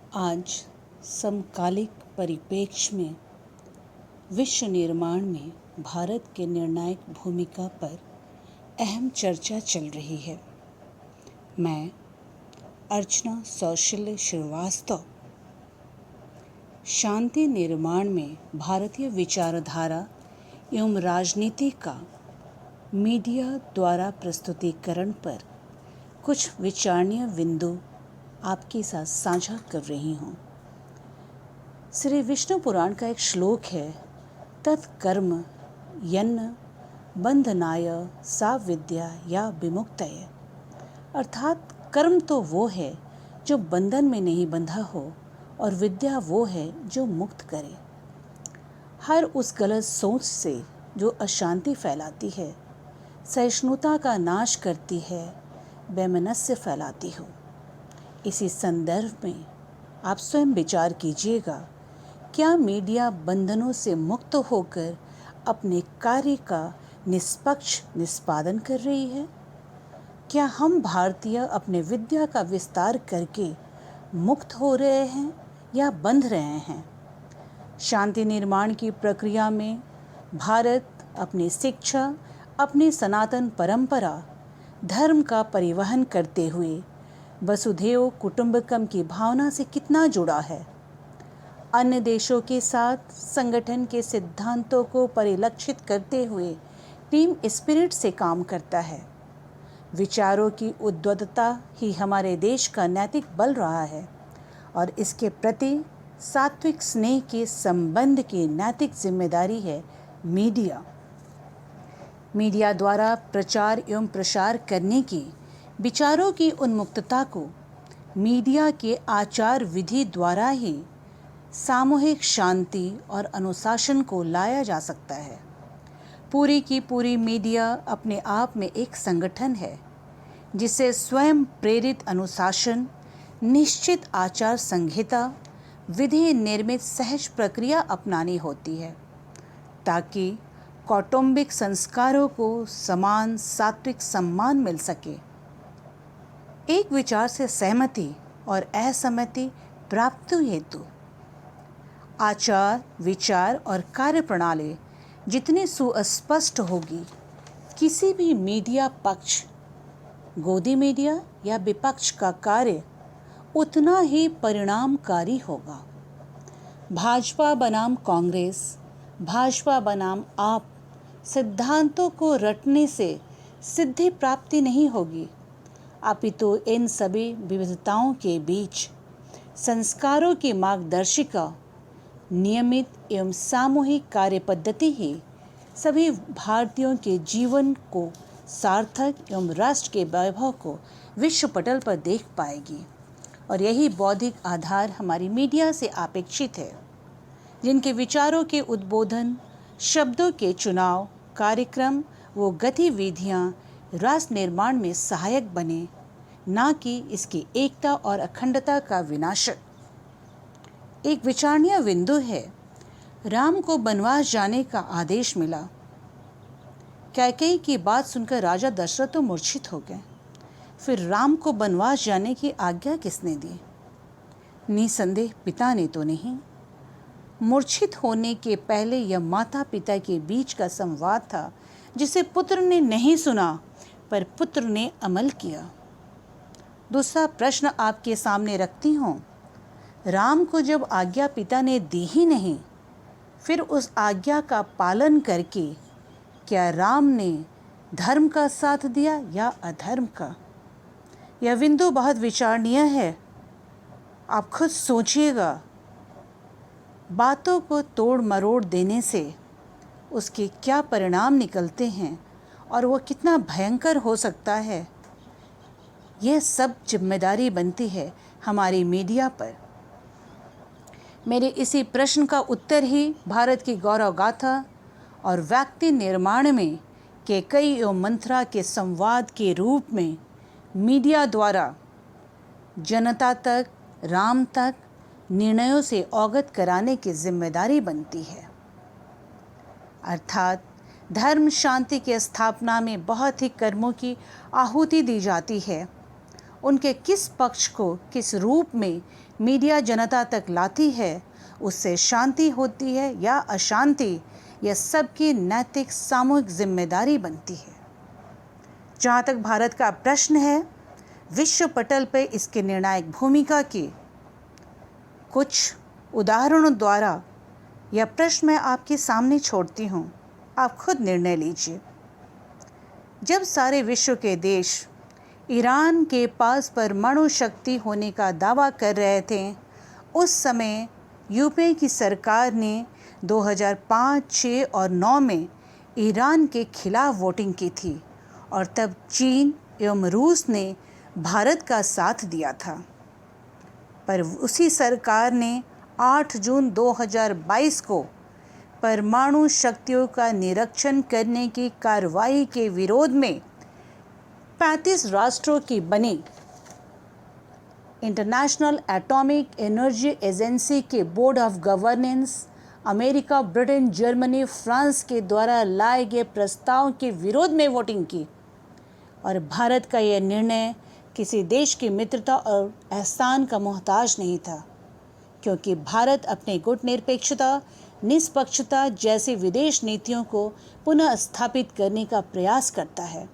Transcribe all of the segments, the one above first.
आज समकालिक परिप्रेक्ष्य में विश्व निर्माण में भारत के निर्णायक भूमिका पर अहम चर्चा चल रही है। मैं अर्चना सौशील्य श्रीवास्तव शांति निर्माण में भारतीय विचारधारा एवं राजनीति का मीडिया द्वारा प्रस्तुतिकरण पर कुछ विचारणीय बिंदु आपके साथ साझा कर रही हूँ। श्री विष्णु पुराण का एक श्लोक है, तत्कर्म यन्न बंधनाय सा विद्या या विमुक्तये। अर्थात कर्म तो वो है जो बंधन में नहीं बंधा हो और विद्या वो है जो मुक्त करे। हर उस गलत सोच से जो अशांति फैलाती है, सहिष्णुता का नाश करती है, वैमनस्य फैलाती हो। इसी संदर्भ में आप स्वयं विचार कीजिएगा, क्या मीडिया बंधनों से मुक्त होकर अपने कार्य का निष्पक्ष निष्पादन कर रही है? क्या हम भारतीय अपने विद्या का विस्तार करके मुक्त हो रहे हैं या बंध रहे हैं? शांति निर्माण की प्रक्रिया में भारत अपनी शिक्षा, अपनी सनातन परंपरा, धर्म का परिवहन करते हुए वसुधैव कुटुंबकम की भावना से कितना जुड़ा है? अन्य देशों के साथ संगठन के सिद्धांतों को परिलक्षित करते हुए टीम स्पिरिट से काम करता है। विचारों की उद्वत्तता ही हमारे देश का नैतिक बल रहा है और इसके प्रति सात्विक स्नेह के संबंध की नैतिक जिम्मेदारी है मीडिया। मीडिया द्वारा प्रचार एवं प्रसार करने की विचारों की उन्मुक्तता को मीडिया के आचार विधि द्वारा ही सामूहिक शांति और अनुशासन को लाया जा सकता है। पूरी की पूरी मीडिया अपने आप में एक संगठन है जिसे स्वयं प्रेरित अनुशासन, निश्चित आचार संहिता, विधि निर्मित सहज प्रक्रिया अपनानी होती है ताकि कौटुंबिक संस्कारों को समान सात्विक सम्मान मिल सके। एक विचार से सहमति और असहमति प्राप्ति हेतु आचार, विचार और कार्यप्रणाली जितनी सुस्पष्ट होगी, किसी भी मीडिया पक्ष, गोदी मीडिया या विपक्ष का कार्य उतना ही परिणामकारी होगा। भाजपा बनाम कांग्रेस, भाजपा बनाम आप सिद्धांतों को रटने से सिद्धि प्राप्ति नहीं होगी, अपितु इन सभी विविधताओं के बीच संस्कारों की मार्गदर्शिका, नियमित एवं सामूहिक कार्य पद्धति ही सभी भारतीयों के जीवन को सार्थक एवं राष्ट्र के वैभव को विश्व पटल पर देख पाएगी। और यही बौद्धिक आधार हमारी मीडिया से अपेक्षित है, जिनके विचारों के उद्बोधन, शब्दों के चुनाव, कार्यक्रम वो गतिविधियाँ राष्ट्र निर्माण में सहायक बने, ना कि इसकी एकता और अखंडता का विनाशक। एक विचारणीय बिंदु है, राम को वनवास जाने का आदेश मिला। कैकेयी की बात सुनकर राजा दशरथ तो मूर्छित हो गए। फिर राम को वनवास जाने की आज्ञा किसने दी? निसंदेह पिता ने तो नहीं। मूर्छित होने के पहले यह माता पिता के बीच का संवाद था जिसे पुत्र ने नहीं सुना पर पुत्र ने अमल किया। दूसरा प्रश्न आपके सामने रखती हूँ, राम को जब आज्ञा पिता ने दी ही नहीं, फिर उस आज्ञा का पालन करके क्या राम ने धर्म का साथ दिया या अधर्म का? यह बिंदु बहुत विचारणीय है। आप खुद सोचिएगा। बातों को तोड़ मरोड़ देने से उसके क्या परिणाम निकलते हैं और वह कितना भयंकर हो सकता है, यह सब जिम्मेदारी बनती है हमारी मीडिया पर। मेरे इसी प्रश्न का उत्तर ही भारत की गौरव गाथा और व्यक्ति निर्माण में के कई एवं मंत्रा के संवाद के रूप में मीडिया द्वारा जनता तक, राम तक निर्णयों से अवगत कराने की जिम्मेदारी बनती है। अर्थात धर्म शांति की स्थापना में बहुत ही कर्मों की आहुति दी जाती है। उनके किस पक्ष को किस रूप में मीडिया जनता तक लाती है, उससे शांति होती है या अशांति, यह सबकी नैतिक सामूहिक जिम्मेदारी बनती है। जहाँ तक भारत का प्रश्न है, विश्व पटल पर इसके निर्णायक भूमिका की कुछ उदाहरणों द्वारा यह प्रश्न मैं आपके सामने छोड़ती हूँ, आप खुद निर्णय लीजिए। जब सारे विश्व के देश ईरान के पास परमाणु शक्ति होने का दावा कर रहे थे, उस समय यूपीए की सरकार ने 2005, 6 और 9 में ईरान के खिलाफ वोटिंग की थी और तब चीन एवं रूस ने भारत का साथ दिया था। पर उसी सरकार ने 8 जून 2022 को परमाणु शक्तियों का निरीक्षण करने की कार्रवाई के विरोध में 35 राष्ट्रों की बनी इंटरनेशनल एटॉमिक एनर्जी एजेंसी के board of governance America, Britain, Germany, France के द्वारा लाए गए प्रस्ताव के विरोध में वोटिंग की। और भारत का यह निर्णय किसी देश की मित्रता और एहसान का मोहताज नहीं था, क्योंकि भारत अपने गुटनिरपेक्षता, निष्पक्षता जैसी विदेश नीतियों को पुनः स्थापित करने का प्रयास करता है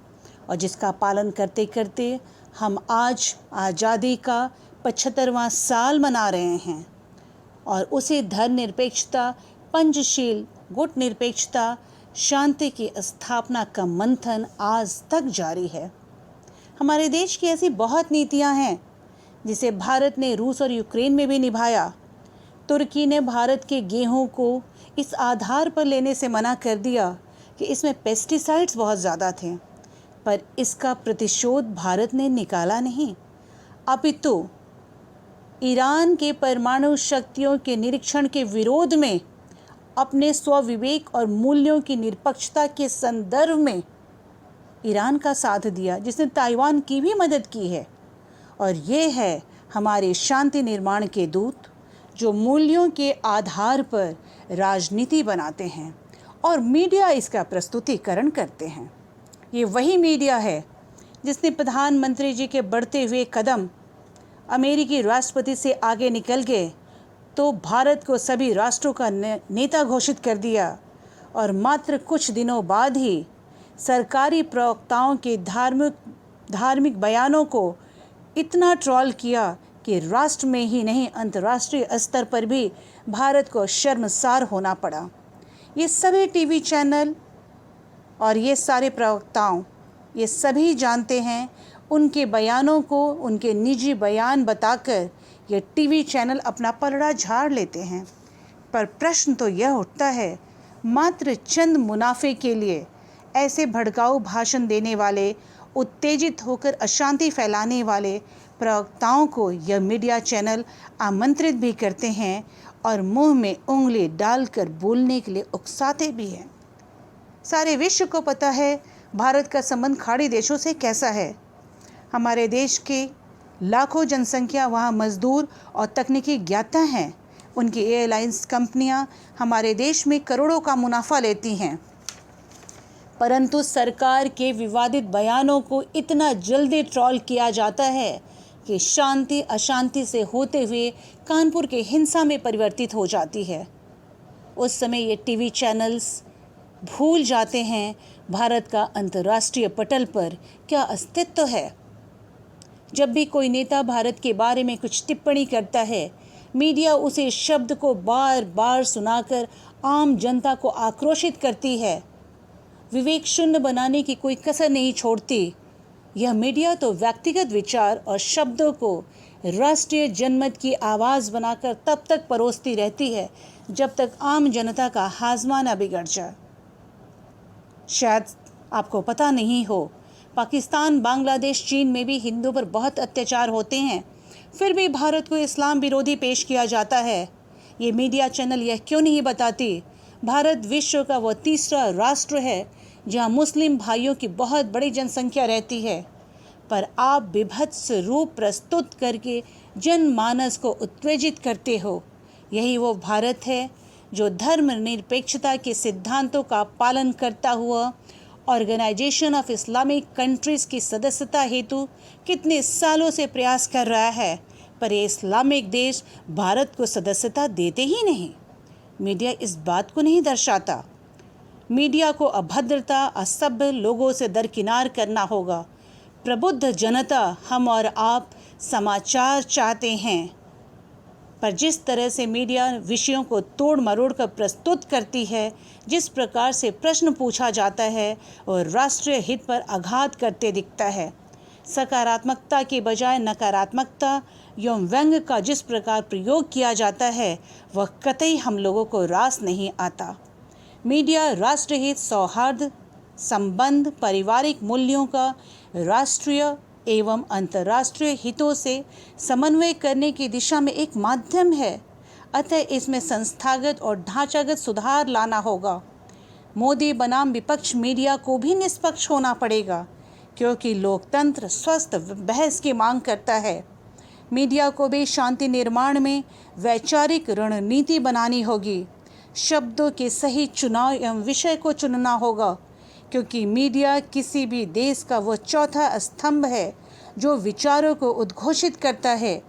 और जिसका पालन करते करते हम आज आज़ादी का 75वां साल मना रहे हैं। और उसी धर्मनिरपेक्षता, पंचशील, गुटनिरपेक्षता, शांति की स्थापना का मंथन आज तक जारी है। हमारे देश की ऐसी बहुत नीतियां हैं जिसे भारत ने रूस और यूक्रेन में भी निभाया। तुर्की ने भारत के गेहूं को इस आधार पर लेने से मना कर दिया कि इसमें पेस्टिसाइड्स बहुत ज़्यादा थे, पर इसका प्रतिशोध भारत ने निकाला नहीं, अपितु ईरान के परमाणु शक्तियों के निरीक्षण के विरोध में अपने स्वविवेक और मूल्यों की निरपेक्षता के संदर्भ में ईरान का साथ दिया, जिसने ताइवान की भी मदद की है। और ये है हमारे शांति निर्माण के दूत, जो मूल्यों के आधार पर राजनीति बनाते हैं और मीडिया इसका प्रस्तुतिकरण करते हैं। ये वही मीडिया है जिसने प्रधानमंत्री जी के बढ़ते हुए कदम अमेरिकी राष्ट्रपति से आगे निकल गए तो भारत को सभी राष्ट्रों का नेता घोषित कर दिया और मात्र कुछ दिनों बाद ही सरकारी प्रवक्ताओं के धार्मिक बयानों को इतना ट्रोल किया कि राष्ट्र में ही नहीं अंतर्राष्ट्रीय स्तर पर भी भारत को शर्मसार होना पड़ा। ये सभी टीवी चैनल और ये सारे प्रवक्ताओं ये सभी जानते हैं, उनके बयानों को उनके निजी बयान बताकर ये टीवी चैनल अपना पलड़ा झाड़ लेते हैं। पर प्रश्न तो यह उठता है, मात्र चंद मुनाफे के लिए ऐसे भड़काऊ भाषण देने वाले, उत्तेजित होकर अशांति फैलाने वाले प्रवक्ताओं को यह मीडिया चैनल आमंत्रित भी करते हैं और मुंह में उंगली डालकर बोलने के लिए उकसाते भी हैं। सारे विश्व को पता है भारत का संबंध खाड़ी देशों से कैसा है। हमारे देश के लाखों जनसंख्या वहाँ मजदूर और तकनीकी ज्ञाता हैं। उनकी एयरलाइंस कंपनियाँ हमारे देश में करोड़ों का मुनाफा लेती हैं, परंतु सरकार के विवादित बयानों को इतना जल्दी ट्रोल किया जाता है कि शांति अशांति से होते हुए कानपुर के हिंसा में परिवर्तित हो जाती है। उस समय ये टीवी चैनल्स भूल जाते हैं भारत का अंतर्राष्ट्रीय पटल पर क्या अस्तित्व है। जब भी कोई नेता भारत के बारे में कुछ टिप्पणी करता है, मीडिया उसे शब्द को बार बार सुनाकर आम जनता को आक्रोशित करती है, विवेक शून्य बनाने की कोई कसर नहीं छोड़ती। यह मीडिया तो व्यक्तिगत विचार और शब्दों को राष्ट्रीय जनमत की आवाज़ बनाकर तब तक परोसती रहती है जब तक आम जनता का हाजमा न बिगड़ जाए। शायद आपको पता नहीं हो, पाकिस्तान, बांग्लादेश, चीन में भी हिंदुओं पर बहुत अत्याचार होते हैं, फिर भी भारत को इस्लाम विरोधी पेश किया जाता है। ये मीडिया चैनल यह क्यों नहीं बताती, भारत विश्व का वह तीसरा राष्ट्र है जहाँ मुस्लिम भाइयों की बहुत बड़ी जनसंख्या रहती है, पर आप विभत्स रूप प्रस्तुत करके जनमानस को उत्तेजित करते हो। यही वो भारत है जो धर्मनिरपेक्षता के सिद्धांतों का पालन करता हुआ ऑर्गेनाइजेशन ऑफ इस्लामिक कंट्रीज़ की सदस्यता हेतु कितने सालों से प्रयास कर रहा है, पर ये इस्लामिक देश भारत को सदस्यता देते ही नहीं। मीडिया इस बात को नहीं दर्शाता। मीडिया को अभद्रता, असभ्य लोगों से दरकिनार करना होगा। प्रबुद्ध जनता, हम और आप समाचार चाहते हैं, पर जिस तरह से मीडिया विषयों को तोड़ मरोड़ कर प्रस्तुत करती है, जिस प्रकार से प्रश्न पूछा जाता है और राष्ट्रीय हित पर आघात करते दिखता है, सकारात्मकता के बजाय नकारात्मकता एवं व्यंग्य का जिस प्रकार प्रयोग किया जाता है, वह कतई हम लोगों को रास नहीं आता। मीडिया राष्ट्रहित, सौहार्द, संबंध, पारिवारिक मूल्यों का राष्ट्रीय एवं अंतर्राष्ट्रीय हितों से समन्वय करने की दिशा में एक माध्यम है। अतः इसमें संस्थागत और ढांचागत सुधार लाना होगा। मोदी बनाम विपक्ष मीडिया को भी निष्पक्ष होना पड़ेगा, क्योंकि लोकतंत्र स्वस्थ बहस की मांग करता है। मीडिया को भी शांति निर्माण में वैचारिक रणनीति बनानी होगी। शब्दों के सही चुनाव एवं विषय को चुनना होगा, क्योंकि मीडिया किसी भी देश का वह चौथा स्तंभ है जो विचारों को उद्घोषित करता है।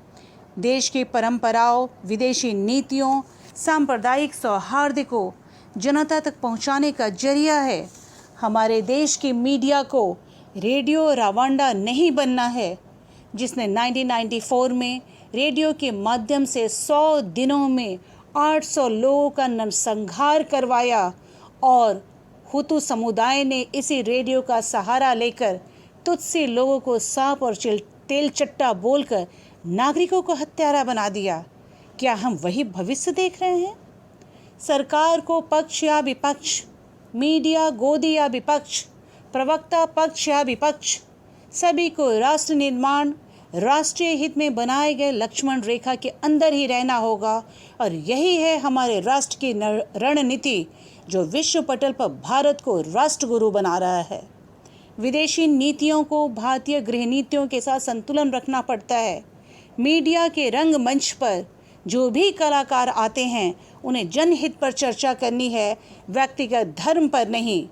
देश की परंपराओं, विदेशी नीतियों, सांप्रदायिक सौहार्द को जनता तक पहुंचाने का जरिया है। हमारे देश की मीडिया को रेडियो रावांडा नहीं बनना है, जिसने 1994 में रेडियो के माध्यम से 100 दिनों में 800 लोगों का नरसंहार करवाया और हुतू समुदाय ने इसी रेडियो का सहारा लेकर तुत्सी लोगों को सांप और तेलचट्टा बोलकर नागरिकों को हत्यारा बना दिया। क्या हम वही भविष्य देख रहे हैं? सरकार को पक्ष या विपक्ष, मीडिया गोदी या विपक्ष, प्रवक्ता पक्ष या विपक्ष, सभी को राष्ट्र निर्माण, राष्ट्रीय हित में बनाए गए लक्ष्मण रेखा के अंदर ही रहना होगा। और यही है हमारे राष्ट्र की रणनीति, जो विश्व पटल पर भारत को राष्ट्रगुरु बना रहा है। विदेशी नीतियों को भारतीय गृह नीतियों के साथ संतुलन रखना पड़ता है। मीडिया के रंगमंच पर जो भी कलाकार आते हैं, उन्हें जनहित पर चर्चा करनी है, व्यक्तिगत धर्म पर नहीं।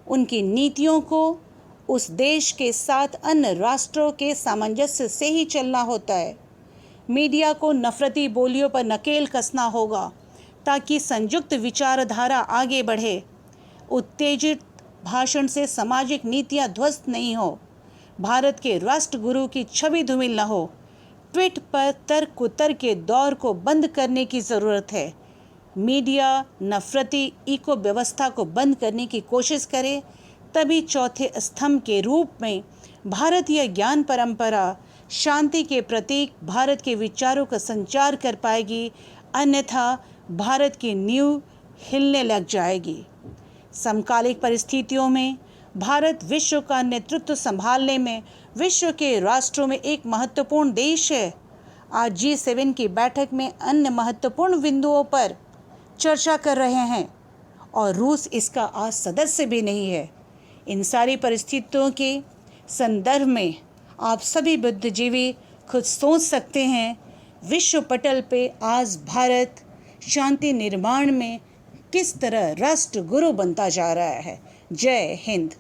उनकी नीतियों को उस देश के साथ अन्य राष्ट्रों के सामंजस्य से ही चलना होता है। मीडिया को नफरती बोलियों पर नकेल कसना होगा, ताकि संयुक्त विचारधारा आगे बढ़े। उत्तेजित भाषण से सामाजिक नीतियां ध्वस्त नहीं हो, भारत के राष्ट्रगुरु की छवि धूमिल न हो। ट्वीट पर तर्क कुतर्क के दौर को बंद करने की ज़रूरत है। मीडिया नफरती इको व्यवस्था को बंद करने की कोशिश करे, तभी चौथे स्तंभ के रूप में भारतीय ज्ञान परंपरा शांति के प्रतीक भारत के विचारों का संचार कर पाएगी, अन्यथा भारत की नींव हिलने लग जाएगी। समकालिक परिस्थितियों में भारत विश्व का नेतृत्व संभालने में विश्व के राष्ट्रों में एक महत्वपूर्ण देश है। आज G7 की बैठक में अन्य महत्वपूर्ण बिंदुओं पर चर्चा कर रहे हैं और रूस इसका आज सदस्य भी नहीं है। इन सारी परिस्थितियों के संदर्भ में आप सभी बुद्धिजीवी खुद सोच सकते हैं, विश्व पटल पे आज भारत शांति निर्माण में किस तरह राष्ट्र गुरु बनता जा रहा है। जय हिंद।